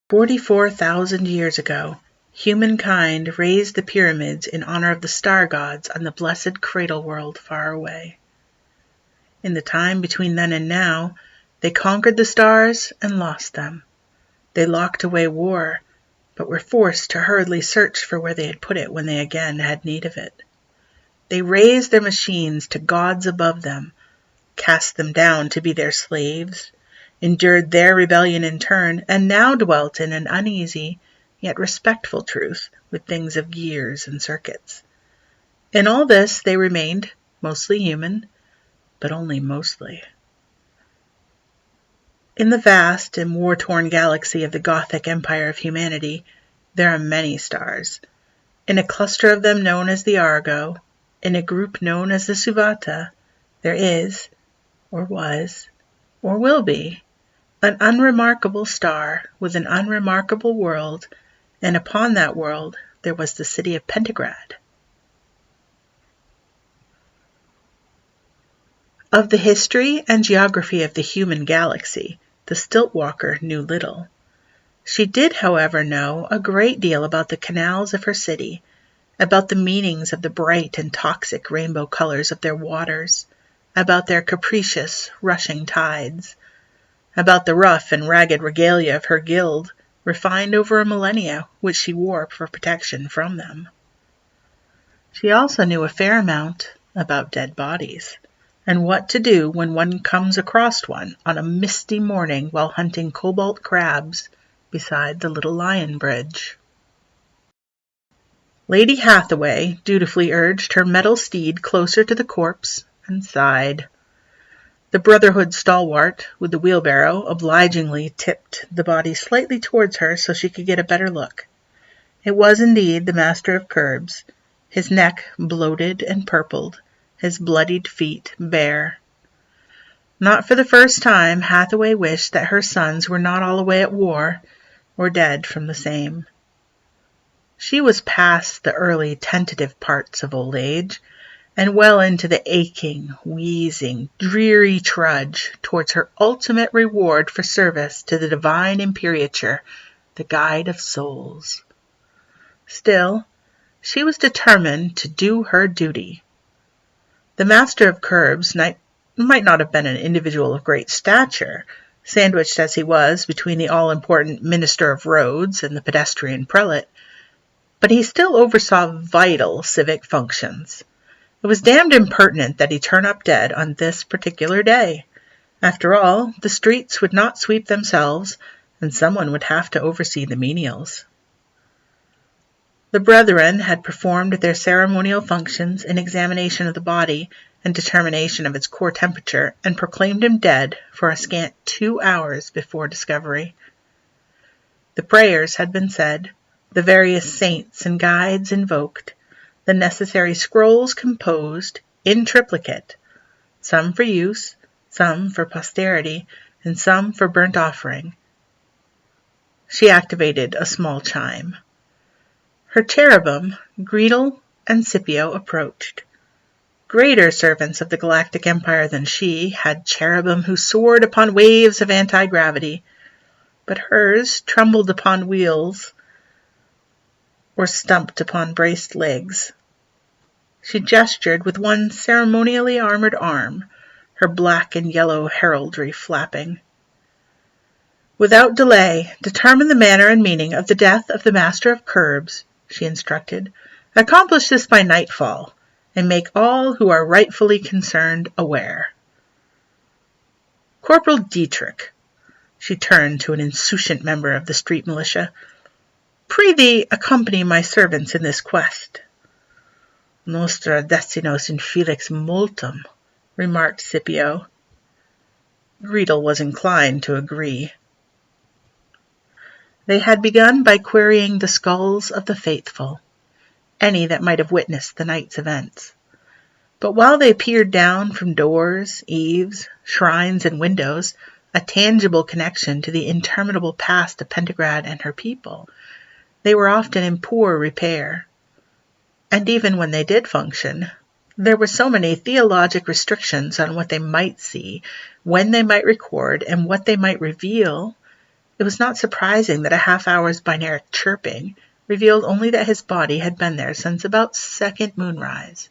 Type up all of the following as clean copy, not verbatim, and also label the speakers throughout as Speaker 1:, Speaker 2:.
Speaker 1: 44,000 years ago, humankind raised the pyramids in honor of the star gods on the blessed cradle world far away. In the time between then and now, they conquered the stars and lost them. They locked away war, but were forced to hurriedly search for where they had put it when they again had need of it. They raised their machines to gods above them, cast them down to be their slaves, endured their rebellion in turn, and now dwelt in an uneasy yet respectful truce with things of gears and circuits. In all this they remained mostly human, but only mostly. In the vast and war-torn galaxy of the Gothic Empire of humanity, there are many stars. In a cluster of them known as the Argo, in a group known as the Suvata, there is, or was, or will be, an unremarkable star with an unremarkable world, and upon that world there was the city of Pentagrad. Of the history and geography of the human galaxy, the Stiltwalker knew little. She did, however, know a great deal about the canals of her city, about the meanings of the bright and toxic rainbow colors of their waters, about their capricious, rushing tides, about the rough and ragged regalia of her guild, refined over a millennia, which she wore for protection from them. She also knew a fair amount about dead bodies, and what to do when one comes across one on a misty morning while hunting cobalt crabs beside the little lion bridge. Lady Hathaway dutifully urged her metal steed closer to the corpse and sighed. The Brotherhood stalwart with the wheelbarrow obligingly tipped the body slightly towards her so she could get a better look. It was indeed the Master of Curbs, his neck bloated and purpled, his bloodied feet bare. Not for the first time, Hathaway wished that her sons were not all away at war, or dead from the same. She was past the early tentative parts of old age, and well into the aching, wheezing, dreary trudge towards her ultimate reward for service to the divine imperature, the guide of souls. Still, she was determined to do her duty. The Master of Curbs might not have been an individual of great stature, sandwiched as he was between the all-important Minister of Roads and the pedestrian prelate, but he still oversaw vital civic functions. It was damned impertinent that he turn up dead on this particular day. After all, the streets would not sweep themselves, and someone would have to oversee the menials. The brethren had performed their ceremonial functions in examination of the body and determination of its core temperature, and proclaimed him dead for a scant 2 hours before discovery. The prayers had been said, the various saints and guides invoked, the necessary scrolls composed in triplicate, some for use, some for posterity, and some for burnt offering. She activated a small chime. Her cherubim, Greedle and Scipio, approached. Greater servants of the Galactic Empire than she had cherubim who soared upon waves of anti-gravity, but hers trembled upon wheels or stumped upon braced legs. She gestured with one ceremonially armored arm, her black and yellow heraldry flapping. Without delay, determine the manner and meaning of the death of the Master of Curbs, she instructed. Accomplish this by nightfall, and make all who are rightfully concerned aware. Corporal Dietrich, she turned to an insouciant member of the street militia, prithee accompany my servants in this quest. Nostra destinos in felix multum, remarked Scipio. Greedle was inclined to agree. They had begun by querying the skulls of the faithful, any that might have witnessed the night's events. But while they peered down from doors, eaves, shrines, and windows, a tangible connection to the interminable past of Pentagrad and her people, they were often in poor repair. And even when they did function, there were so many theologic restrictions on what they might see, when they might record, and what they might reveal, It was not surprising that a half-hour's binary chirping revealed only that his body had been there since about second moonrise.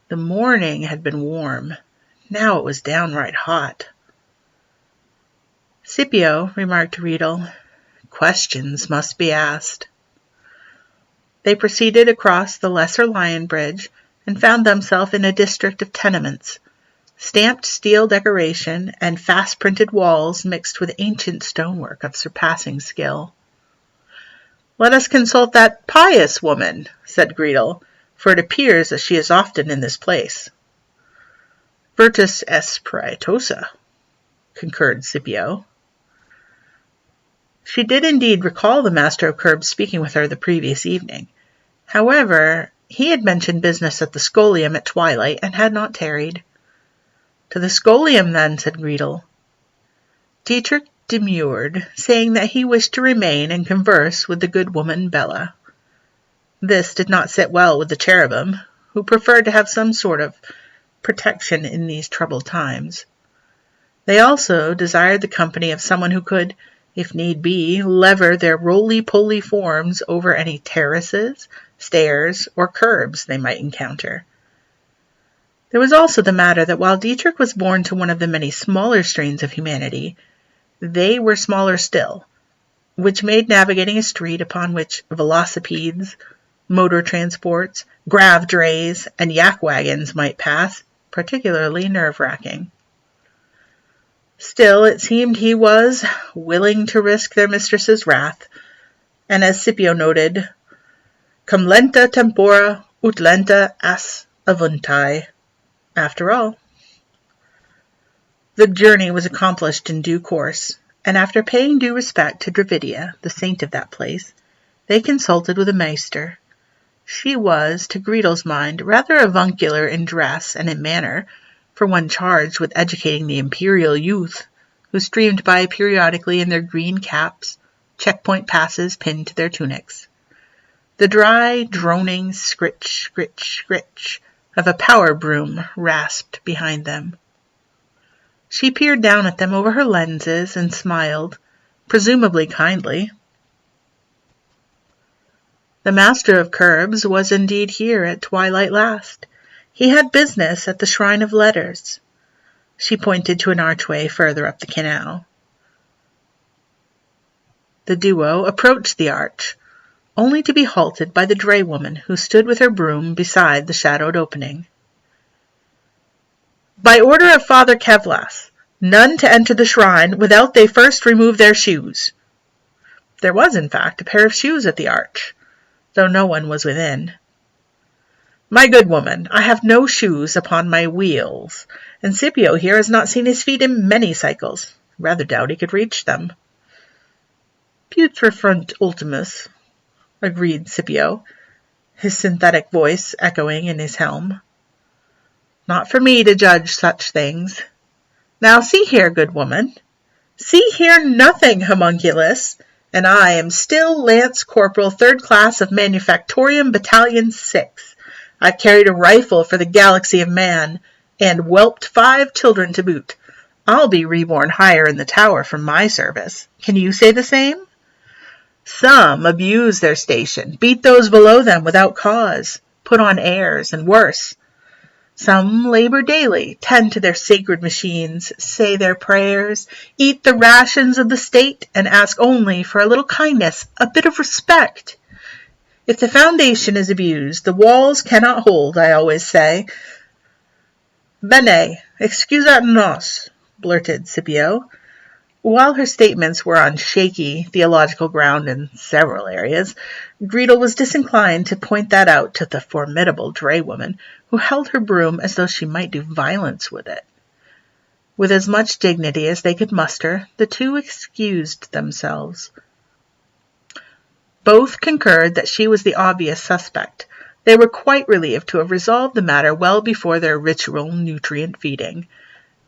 Speaker 1: The morning had been warm. Now it was downright hot. "Scipio," remarked Riedel, "questions must be asked." They proceeded across the Lesser Lion Bridge and found themselves in a district of tenements, stamped steel decoration and fast-printed walls mixed with ancient stonework of surpassing skill. "Let us consult that pious woman," said Greedle, "for it appears that she is often in this place." "Virtus est praetosa," concurred Scipio. She did indeed recall the Master of Curbs speaking with her the previous evening. However, he had mentioned business at the scholium at twilight and had not tarried. "To the scholium, then," said Greedle. Dietrich demurred, saying that he wished to remain and converse with the good woman Bella. This did not sit well with the cherubim, who preferred to have some sort of protection in these troubled times. They also desired the company of someone who could, if need be, lever their roly-poly forms over any terraces, stairs, or curbs they might encounter. There was also the matter that while Dietrich was born to one of the many smaller strains of humanity, they were smaller still, which made navigating a street upon which velocipedes, motor transports, grav drays, and yak wagons might pass particularly nerve-wracking. Still, it seemed he was willing to risk their mistress's wrath, and as Scipio noted, cum lenta tempora ut lenta as avuntae. After all, the journey was accomplished in due course, and after paying due respect to Dravidia, the saint of that place, they consulted with a maester. She was, to Greedle's mind, rather avuncular in dress and in manner, for one charged with educating the imperial youth, who streamed by periodically in their green caps, checkpoint passes pinned to their tunics. The dry, droning scritch, scritch, scritch of a power broom rasped behind them. She peered down at them over her lenses and smiled, presumably kindly. The Master of Curbs was indeed here at twilight last. He had business at the Shrine of Letters. She pointed to an archway further up the canal. The duo approached the arch, only to be halted by the dray woman who stood with her broom beside the shadowed opening. "By order of Father Kevlas, none to enter the shrine without they first remove their shoes." There was, in fact, a pair of shoes at the arch, though no one was within. "My good woman, I have no shoes upon my wheels, and Scipio here has not seen his feet in many cycles. Rather doubt he could reach them." "Putrefunt ultimus," agreed Scipio, his synthetic voice echoing in his helm. "Not for me to judge such things. Now see here, good woman. See here nothing, homunculus, and I am still Lance Corporal 3rd Class of Manufactorium Battalion 6. I've carried a rifle for the galaxy of man, and whelped 5 children to boot. I'll be reborn higher in the tower for my service. Can you say the same? Some abuse their station, beat those below them without cause, put on airs, and worse. Some labor daily, tend to their sacred machines, say their prayers, eat the rations of the state, and ask only for a little kindness, a bit of respect. If the foundation is abused, the walls cannot hold, I always say." "Bene, excusat nos," blurted Scipio. While her statements were on shaky theological ground in several areas, Greedle was disinclined to point that out to the formidable dray woman, who held her broom as though she might do violence with it. With as much dignity as they could muster, the two excused themselves. Both concurred that she was the obvious suspect. They were quite relieved to have resolved the matter well before their ritual nutrient feeding,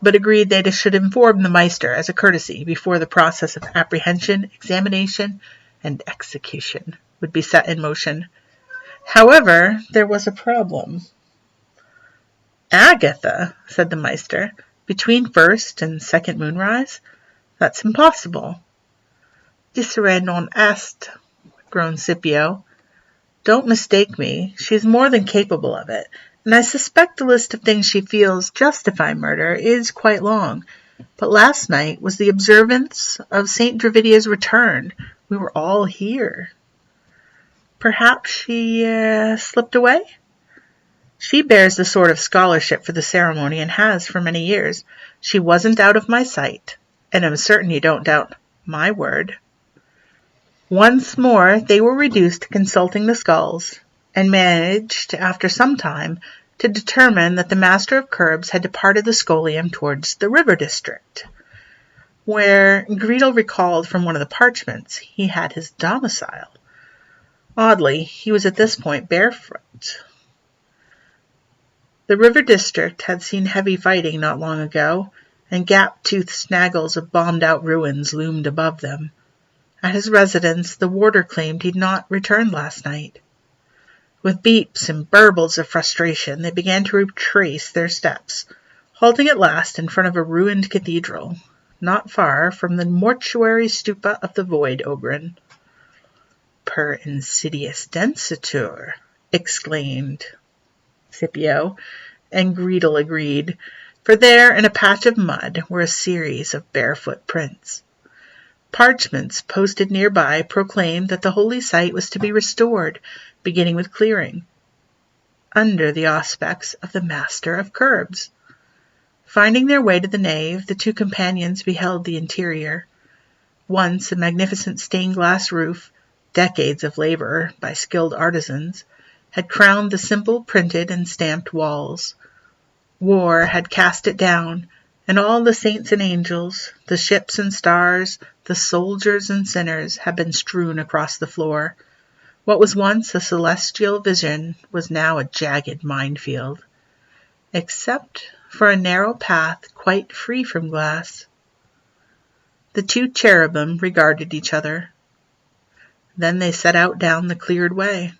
Speaker 1: but agreed they should inform the Meister as a courtesy before the process of apprehension, examination, and execution would be set in motion. However, there was a problem. "Agatha," said the Meister, "between first and second moonrise? That's impossible. Dicere non est, groaned Scipio. Don't mistake me, she's more than capable of it, and I suspect the list of things she feels justify murder is quite long. But last night was the observance of St. Dravidia's return. We were all here. Perhaps she slipped away? She bears the sword of scholarship for the ceremony and has for many years. She wasn't out of my sight, and I'm certain you don't doubt my word. Once more they were reduced to consulting the skulls, and managed, after some time, to determine that the Master of Curbs had departed the scholium towards the river district, where Greedle recalled from one of the parchments he had his domicile. Oddly, he was at this point barefoot. The river district had seen heavy fighting not long ago, and gap-toothed snaggles of bombed-out ruins loomed above them. At his residence, the warder claimed he'd not returned last night. With beeps and burbles of frustration, they began to retrace their steps, halting at last in front of a ruined cathedral, not far from the mortuary stupa of the Void Ogren. Per insidious densitur, exclaimed Scipio, and Greedle agreed, for there in a patch of mud were a series of barefoot prints. Parchments posted nearby proclaimed that the holy site was to be restored, beginning with clearing, under the auspices of the Master of Curbs. Finding their way to the nave, the two companions beheld the interior. Once a magnificent stained-glass roof, decades of labor by skilled artisans, had crowned the simple printed and stamped walls. War had cast it down, and all the saints and angels, the ships and stars, the soldiers and sinners had been strewn across the floor. What was once a celestial vision was now a jagged minefield, except for a narrow path quite free from glass. The two cherubim regarded each other. Then they set out down the cleared way.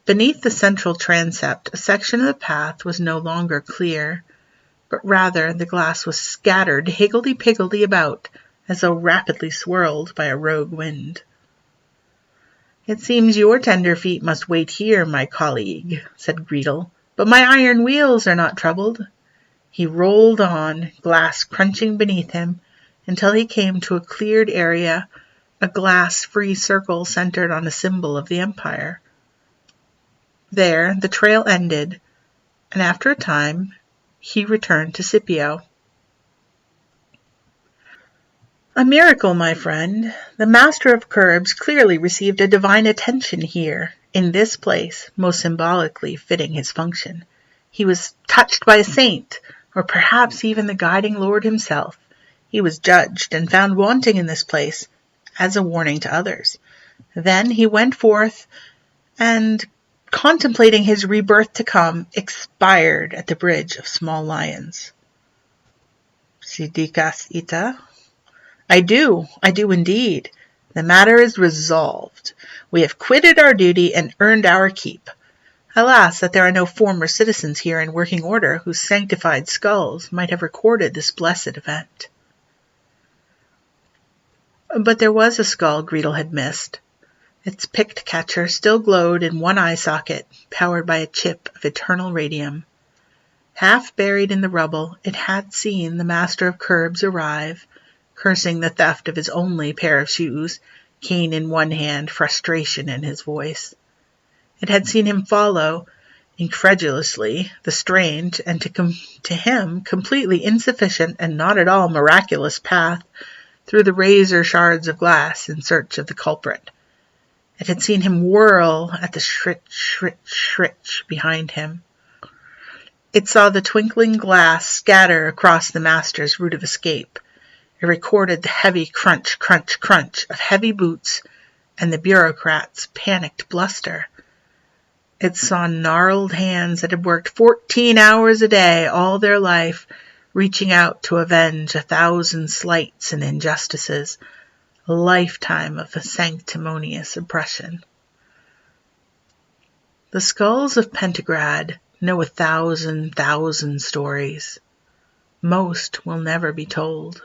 Speaker 1: Beneath the central transept, a section of the path was no longer clear, but rather the glass was scattered higgledy-piggledy about, as though rapidly swirled by a rogue wind. "It seems your tender feet must wait here, my colleague," said Greedle, "but my iron wheels are not troubled." He rolled on, glass crunching beneath him, until he came to a cleared area, a glass-free circle centered on a symbol of the Empire. There the trail ended, and after a time he returned to Scipio. "A miracle, my friend. The Master of Curbs clearly received a divine attention here, in this place, most symbolically fitting his function. He was touched by a saint, or perhaps even the guiding Lord himself. He was judged and found wanting in this place, as a warning to others. Then he went forth and, contemplating his rebirth to come, expired at the Bridge of Small Lions." "Sidicas ita?" I do indeed. The matter is resolved. We have quitted our duty and earned our keep. Alas, that there are no former citizens here in working order whose sanctified skulls might have recorded this blessed event." But there was a skull Greedle had missed. Its picked catcher still glowed in one eye socket, powered by a chip of eternal radium. Half buried in the rubble, it had seen the Master of Curbs arrive, cursing the theft of his only pair of shoes, cane in one hand, frustration in his voice. It had seen him follow, incredulously, the strange, and to him completely insufficient and not at all miraculous path through the razor shards of glass in search of the culprit. It had seen him whirl at the shritch, shritch, shritch behind him. It saw the twinkling glass scatter across the Master's route of escape. It recorded the heavy crunch, crunch, crunch of heavy boots and the bureaucrat's panicked bluster. It saw gnarled hands that had worked 14 hours a day all their life, reaching out to avenge 1,000 slights and injustices, a lifetime of sanctimonious oppression. The skulls of Pentagrad know 1,000 stories. Most will never be told.